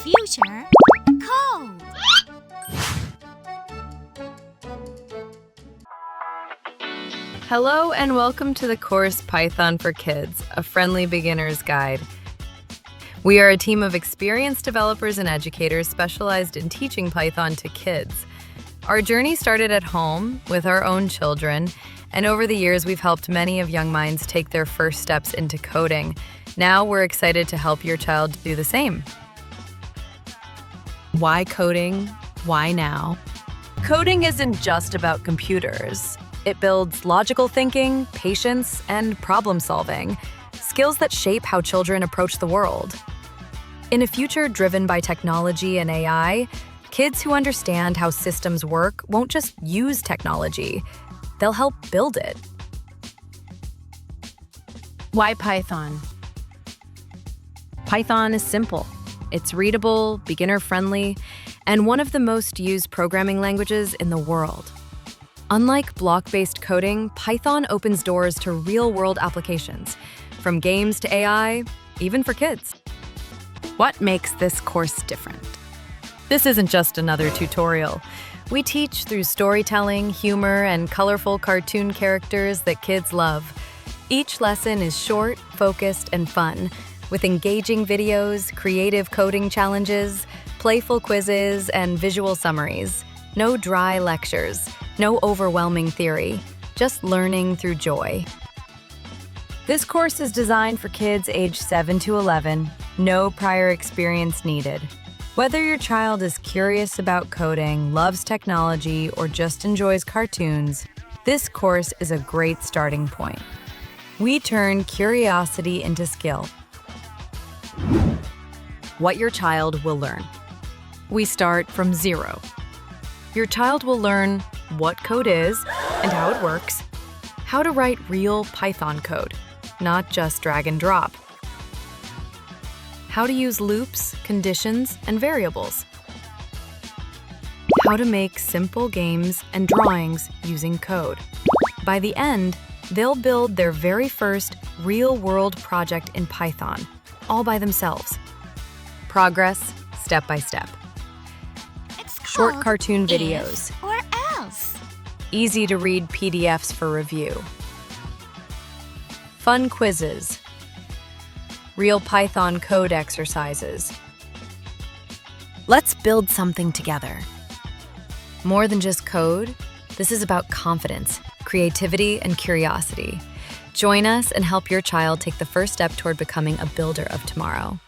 future code. Hello and welcome to the course Python for Kids, a friendly beginner's guide. We are a team of experienced developers and educators specialized in teaching Python to kids. Our journey started at home with our own children, and over the years we've helped many of young minds take their first steps into coding. Now we're excited to help your child do the same. Why coding? Why now? Coding isn't just about computers. It builds logical thinking, patience, and problem solving, skills that shape how children approach the world. In a future driven by technology and AI, kids who understand how systems work won't just use technology, they'll help build it. Why Python? Python is simple. It's readable, beginner-friendly, and one of the most used programming languages in the world. Unlike block-based coding, Python opens doors to real-world applications, from games to AI, even for kids. What makes this course different? This isn't just another tutorial. We teach through storytelling, humor, and colorful cartoon characters that kids love. Each lesson is short, focused, and fun, with engaging videos, creative coding challenges, playful quizzes, and visual summaries. No dry lectures, no overwhelming theory, just learning through joy. This course is designed for kids aged 7 to 11, no prior experience needed. Whether your child is curious about coding, loves technology, or just enjoys cartoons, this course is a great starting point. We turn curiosity into skill. What your child will learn. We start from zero. Your child will learn what code is and how it works, how to write real Python code, not just drag and drop, how to use loops, conditions, and variables, how to make simple games and drawings using code. By the end, they'll build their very first real-world project in Python, all by themselves. Progress, step by step. Short cartoon videos. If or else. Easy to read PDFs for review. Fun quizzes. Real Python code exercises. Let's build something together. More than just code, this is about confidence, creativity, and curiosity. Join us and help your child take the first step toward becoming a builder of tomorrow.